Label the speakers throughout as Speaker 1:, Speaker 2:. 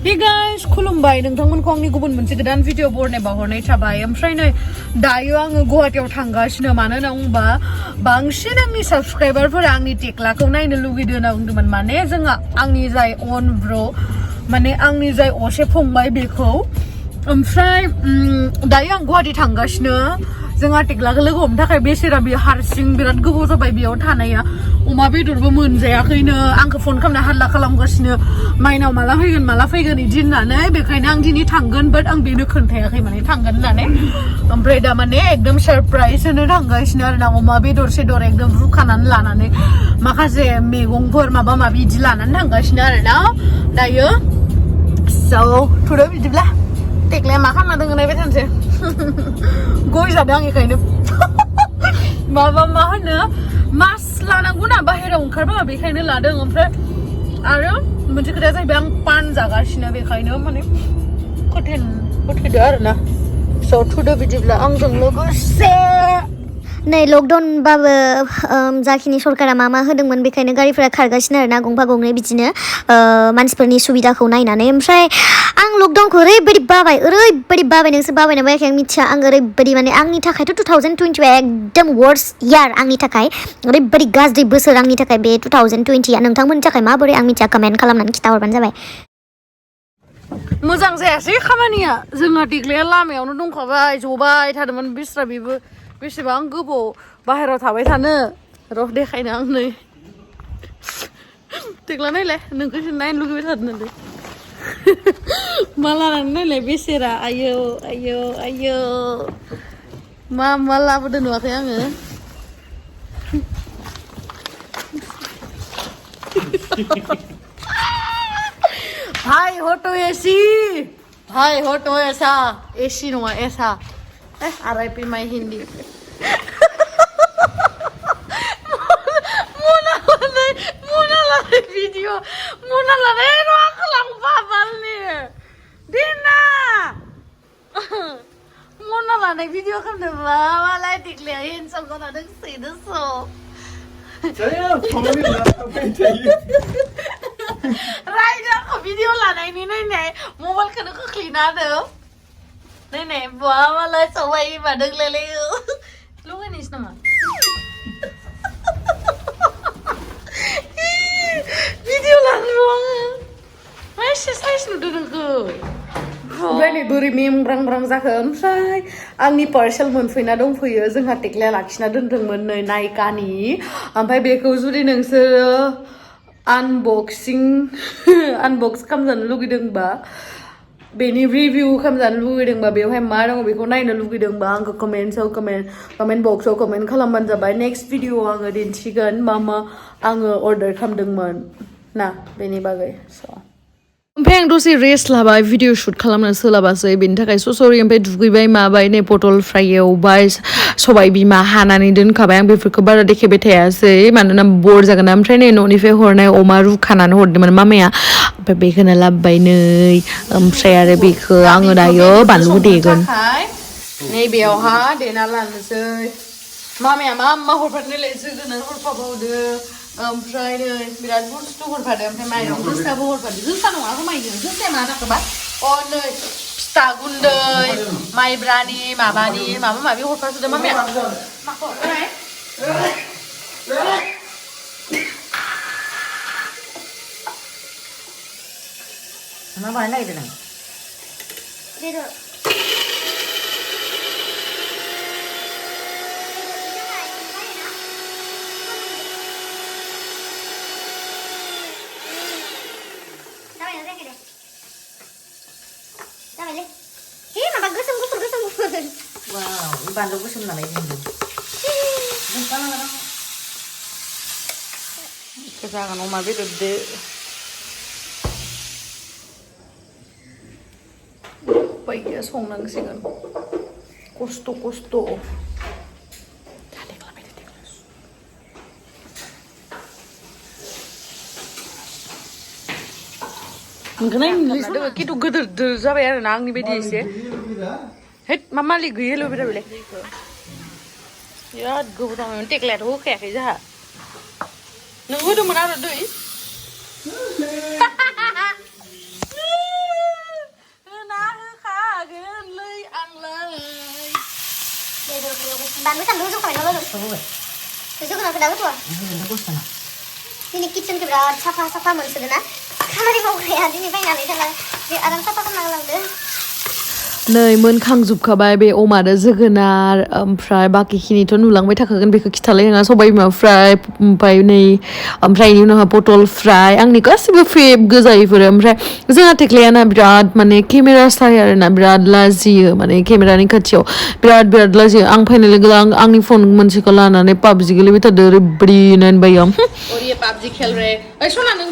Speaker 1: Hey guys, खुलुमबाय नोंथांमोनखौ आंनि गुबुन मोनसे गोदान भिडिअ बरनाय बावहरनाय थाबाय ओमफ्राय नै दायो आङो गुवाहाटीयाव थांगासिनो मानो होनना बुंबा बांसिन आंनि साबस्क्राइबारफोरा आंनि टेक्लाखौ नायनो लुगैदों होनना बुंदोंमोन माने जोंहा आंनि जाय अन ब्र माने आंनि जाय असे फंबाय बेखौ ओमफ्राय दायो आं गुवाहाटी थांगासिनो जोंहा टेक्लाखौ लोगो हमनो थाखाय बेसेरा बियो हारसिं बिराद गोबाव जाबाय बेयाव थानाया अमा बेदरबो मोनजायाखैनो आंखौ फन खालामना हाल्ला खालामगासिनो माइनाव माला फैगोन इदि होननानै बेखायनो आं दिनै थांगोन बाट आं बेनो खोन्थायाखै माने थांगोन होननानै ओमफ्राय दा माने एकदम सरप्राइज होनो थांगासिनो आरो ना अमा बेदर सेदर एकदम रुखानानै लानानै माखासे मैगंफोर माबा माबि इदि लानानै थांगासिनो आरो ना दायो स' थुदो बिदिब्ला टेक्लाया मा खालामना दङ नायबाय थानोसै गय जादों आं बेखायनो माबा मा होनो मास लानांगौ ना बाहेरायाव ओंखारबा बेखायनो लादों ओमफ्राय आरो मोनसे खोथाया जाहैबाय आं पान जागासिनो बेखायनो माने होथेदो आरो ना स' थुदो बिदिब्ला आंजों लोगोसे
Speaker 2: नै लकडाउनबाबो जाखिनि सरकारा मा होदोंमोन बेखायनो गारिफोरा खारगासिनो आरो ना गंफा गंनै बिदिनो मानसिफोरनि सुबिदाखौ नायनानै ओमफ्राय आं लकडाउनखौ ओरैबायदि बाबाय नोंसोर बाबायना बायाखै आं मिथिया आं ओरैबायदि माने आंनि थाखायथ' 2020 एकदम वर्स्ट इयार आंनि थाखाय ओरैबायदि गाज्रि बोसोर आंनि थाखाय बे 2020 नोंथांमोननि थाखाय माबोरै आं मिथिया कमेन्ट खालामनानै खिथाहरबानो जाबाय
Speaker 1: मोजां जायासै खामानिया जोंहा टेक्लाया लामायावनो दंखाबाय जबाय थादोंमोन बिस्रा बेबो बेसेबां गोबाव बाहेरायाव थाबाय थानो र' देखायनो आं नै टेक्ला नायलाय नोंखौसो नायनो लुगैबाय थादों नालाय मा लानानै नायलाय बेसेरा आयौ मा लाबोदों नुवाखै आङो भाई होटो ऐसा एसी नङा ऐसा RIP माय Hindi Muna laray no ako lang babal ni Dina Muna laray video kam diba wala tiklihin sa ko na nagsido so
Speaker 3: Saya pamali laptop tayo
Speaker 1: Right ako video lanay ni nay mobile ka na ko clean ado Nay buwa wala sa way madang lalayo Luganis naman Video lang Masih nuduh ओमफ्राय नै बोरै मेंब्रां जाखो ओमफ्राय आंनि parcel मोनफैना दंफैयो जोंहा टेक्लाया लाखिना दोनदोंमोन नै नायकानि ओमफ्राय बेखौ जुदि नोंसोरो आनबक्स खालामजानो लुगैदोंबा बेनि रिभिउ खालामजानो लुगैदोंबा बेवहाय मा दङ बेखौ नायनो लुगैदोंबा आंखौ कमेन्ट बक्सआव कमेन्ट खालामबानो जाबाय नेक्स्ट भिडिअआव आङो दिन्थिगोन मा आङो अर्डार खालामदोंमोन ना बेनि बागै ओमफ्राय आं दसे रेस्ट लाबाय भिडिअ शुट खालामनो सोलाबासै बेनि थाखाय सरि ओमफ्राय दुगैबाय माबाय नै पटल फ्राय एवबाय सबाय बिमा हानानै दोनखाबाय आं बेफोरखौ बारा देखायबाय थायासै मानोना बर जागोन ओमफ्राय नै न'निफ्राय हरनाय अमा रुखानानै हरदोंमोन मामाया ओमफ्राय बेखौनो लाबोबाय नै ओमफ्राय आरो बेखौ आङो दायो बानलु देगोन नैबेयावहा देना लानोसै मामाया मा हरफादोंलै जोगोनार हरफाबावदो ओमफ्राय नै बिराद बुस्थु हरफादों ओमफ्राय माइरं जोसाबो हरफादों जोसा नङा माइरं जोसाया मा जाखोबा नै फिथा गुन्दै माइब्रानि माबानि माबा माबि हरफाजोबदों मामाया माखौ मा बानायनो नागिरदों नों Wow, baru gue sama lagi nih. Kesangan oma betul deh. Baiknya sonang sih kan. Kosto. Enggak English ada gitu geder siapa ya nang nih bedi sih. Hết mama lì gửi luôn bây giờ ya gue butuh tek lihat gue kayak aja nunggu udah mana ada doi
Speaker 2: बानलु सानलु जखाबाय नामा जों जोगोनारखौ दा होथ'आ दिनै किटचेनखौ बिराद साफा मोनसोदों ना खामानि मावग्राया दिनै बायनानै थाला जे आराम साफा खालामना गालांदों
Speaker 1: नै मोनखांजोबखाबाय बे अमादो जोगोनार ओमफ्राय बाकिखिनिथ' नुलांबाय थाखागोन बेखौ खिथालाय नङा सबाय बिमा फ्राय ओमफ्राय नै ओमफ्राय इनि उनावहा पटल फ्राय आंनि गासिबो फेब गोजा इफोरो ओमफ्राय जोंहा थेख्लायाना बिराद माने केमेरा सायो आरोना बिराद लाजियो माने केमेरानि खाथियाव बिराद लाजियो आं फैनाय लोगो आंनि फन मोनसेखौ लानानै पाबजि गेलेबाय थादों ओरैबायदि नायनो बायो आं ओरै पाबजि खेल रे ओइ सना नों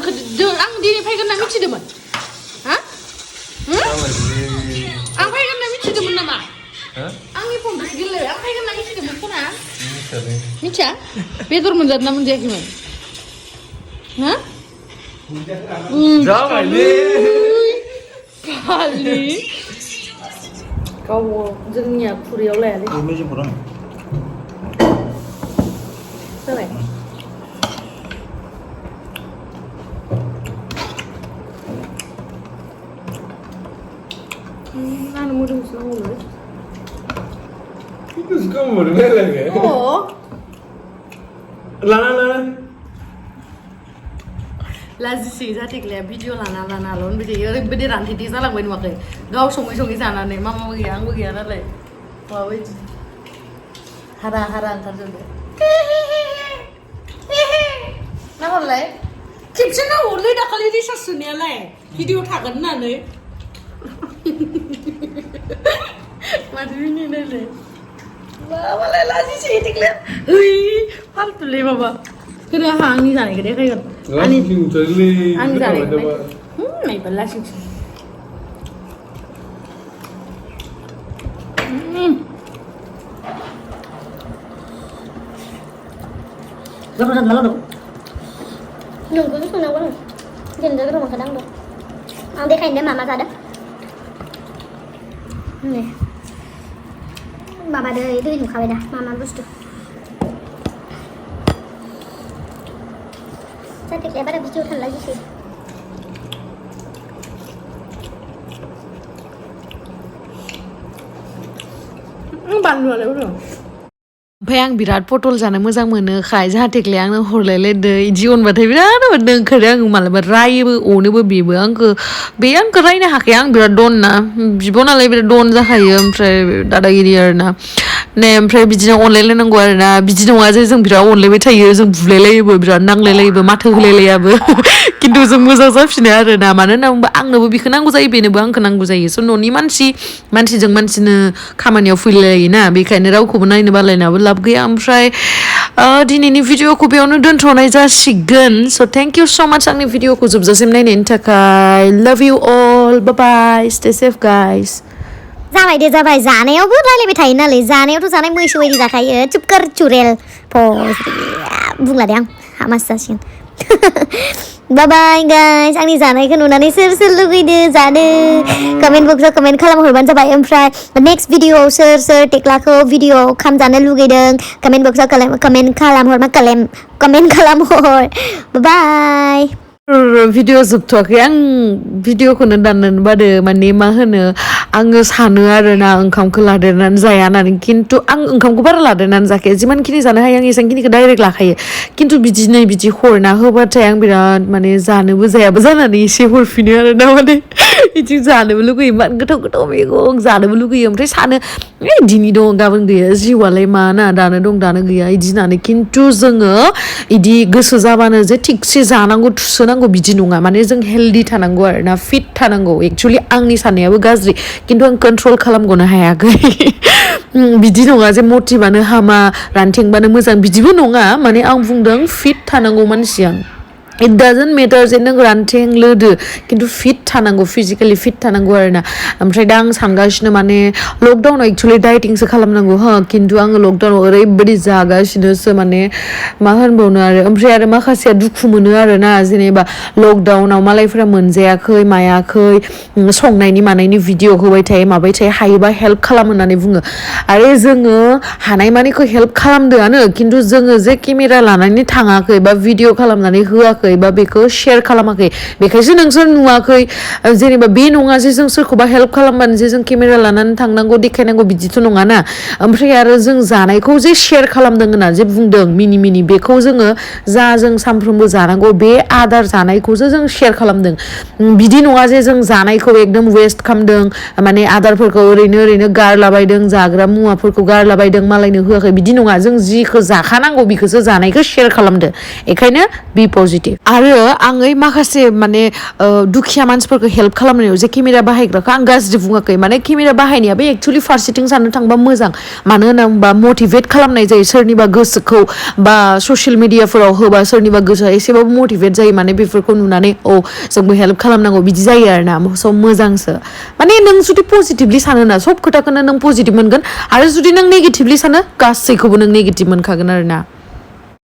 Speaker 1: आं दिनै फैगोन होनना मिथिदोंमोन हा आं फैगोन होनना मिथिदोंमोन नामा आंनि फनजों गेले आं फैगोन होनना मिथिदोंमोन फना मिथिया बेदर मोनजादोंना मोनजायाखैमोन हा
Speaker 3: जाबायलै
Speaker 1: खालि गाव जोंनिया खुरैयाव लायालै जाबाय 나는 모르고 있어 오늘.
Speaker 3: 이거 지금 모르겠네. 라라라.
Speaker 1: लाजिसै जाथेख्लाया भिडिअ लानाल' बिदि ओरैबायदि रानथेथे जालांबाय नुवाखै गाव सङै जानानै मामाबो गैया आंबो गैया नालाय माबायदि हारा ओंखारजोबदो नाहरलाय खेबसे नाहरलै दाखालि रिसार्च सोनायालाय भिडिअ थागोन होननानै माथो मिनिनायलाय माबालाय लाजिसै थेख्लाया ओइ फाल्थुलै माबा खोनो आंहा आंनि जानायखौ देखायगोन आंनि जानायखौ नायबा लासिंसै Gak pernah malam dong?
Speaker 2: Nunggu terus kenapa nih? Jangan jaga rumah kadang dong. Nanti kayaknya mama ada. Nih, mama ada itu ini kawin dah, mama bus tuh. Sakit ya pada bicu kan lagi sih.
Speaker 1: Ban luôn đấy bro. ओमफ्राय आं बिराद पटल जानो मोजां मोनो खाय जाहाथे आंनो हरलायलायदो इदि अनबाथाय बिराद मोनदों ओंखारो आङो मालाबा रायोबो अनोबो बेबो आंखौ रायनो हाखाया आं बिराद दन ना बिब' नालाय बिराद दन जाखायो ओमफ्राय दादागिरि आरोना ने ओमफ्राय बिदिनो अनलायलायनांगौ आरोना बिदि नङा जे जों बिराद अनलायबाय थायो जों बुलायलायोबो बिराद नांलायलायोबो माथो होलायलायाबो खिन्थु जों मोजां जाफिनो आरोना मानो होनना बुंबा आंनोबो बेखौ नांगौ जायो बेनोबो आंखौ नांगौ जायो स' न'नि मानसिजों मानसिनो खामानियाव फैलायोना बेखायनो रावखौबो नायनो बालायनाबो लाब गैया ओमफ्राय दिनैनि भिडिअखौ बेयावनो दोनथ'नाय जासिगोन स' थेंक इउ स' माच आंनि भिडिअखौ जोबजासिम नायनायनि थाखाय लाभ इउ अल बाय बाय स्टे सेफ गाइस
Speaker 2: जाबाय दे जाबाय जानायावबो रायलायबाय थायो नालाय जानायावथ' जानाय मैसो बायदि जाखायो चुपकार चुरेल बुंला दे आं हामासो जासिगोन बाय बाय गाइस आंनि जानायखौ नुनानै सोर लुगैदो जानो कमेन्ट बक्सआव कमेन्ट खालामहरबानो जाबाय ओमफ्राय नेक्स्ट भिडिअआव सोर टेक्लाखौ भिडिअ खालामजानो लुगैदों कमेन्ट बक्सआव कमेन्ट खालामहर बाय बाय
Speaker 1: भिडिअ जोबथ'वाखै आं भिडिअखौनो दाननो बादो माने मा होनो आङो सानो आरोना ओंखामखौ लादेरनानै जाया होननानै खिन्थु आं ओंखामखौ बारा लादेरनानै जाखाया जिमानखिनि जानो हायो आं एसेबांखिनिखौ डाइरेक्ट लाखायो खिन्थु बिदि हरना होबाथाय आं बिराद माने जानोबो जायाबो जानानै एसे हरफिनो आरोना माने बिदि जानोबो लुगैयो मान गोथाव मैगं जानोबो लुगैयो ओमफ्राय सानो दिनै दं गाबोन गैया जिउआलाय मा ना दानो दं दानो गैया बिदि होननानै खिन्थु जोङो बिदि गोसो जाबानो जे थिगसे जानांगौ थुसोनांगौ बिदि नङा माने जों हेल्दि थानांगौ आरोना फिट थानांगौ एक्चुअलि आंनि साननायाबो गाज्रि खिन्थु आं कन्ट्रल खालामग'नो हायाखै बिदि नङा जे मटिबानो हामा रानथेंबानो मोजां बिदिबो नङा माने आं बुंदों फिट थानांगौ मानसिया इट डाजन्ट मेटार जे नों रानथें लोदो खिन्थु फिट थानांगौ फिजिकेलि फिट थानांगौ आरोना ओमफ्राय दा आं सानगासिनो माने लकडाउनाव एक्चुअलि डाइटिंसो खालामनांगौ खिन्थु आङो लकडाउनाव ओरैबायदि जागासिनोसो माने मा होनबावनो ओमफ्राय आरो माखासेया दुखु मोनो आरोना जेनेबा लकडाउनाव मालायफोरा मोनजायाखै मायाखै संनायनि मानायनि भिडिअ होबाय थायो माबाय थायो हायोबा हेल्प खालाम होननानै बुङो आरो जोङो हानायमानिखौ हेल्प खालामदोंआनो खिन्थु जोङो जे केमेरा लानानै थाङाखै बा भिडिअ खालामनानै होआखै खालामाखै बा बेखौ शेयार खालामाखै बेखायसो नोंसोर नुवाखै जेनेबा बे नङा जे जों सोरखौबा हेल्प खालामबानो जे जों केमेरा लानानै थांनांगौ देखायनांगौ बिदिथ' नङाना ओमफ्राय आरो जों जानायखौ जे शेयार खालामदों होनना जे बुंदों मिनि बेखौ जोङो जा जों सानफ्रोमबो जानांगौ बे आदार जानायखौसो जों शेयार खालामदों बिदि नङा जे जों जानायखौ एकदम वेस्ट खालामदों माने आदारफोरखौ ओरैनो गारलाबायदों जाग्रा मुवाफोरखौ गारलाबायदों मालायनो होआखै बिदि नङा जों जिखौ जाखानांगौ बेखौसो जानायखौ शेयार खालामदो बेखायनो बि पजिटिभ आरो आं ओइ माखासे माने दुखिया मानसिफोरखौ हेल्प खालामनायाव जे केमेरा बाहायग्राखौ आं गाज्रि बुङाखै माने केमेरा बाहायनायाबो एक्चुअलि फारसेथिं साननो थांबा मोजां मानो होनना बुंबा मटिभेट खालामनाय जायो सोरनिबा गोसोखौ बा ससियेल मिडियाफोराव होबा सोरनिबा गोसोआ एसेबाबो मटिभेट जायो माने बेफोरखौ नुनानै जोंबो हेल्प खालामनांगौ बिदि जायो आरोना स' मोजांसो माने नों जुदि पजिटिभलि सानोना सब खोथाखौनो नों पजिटिभ मोनगोन आरो जुदि नों नेगेटिभलि सानो गासैखौबो नों नेगेटिभ मोनखागोन आरोना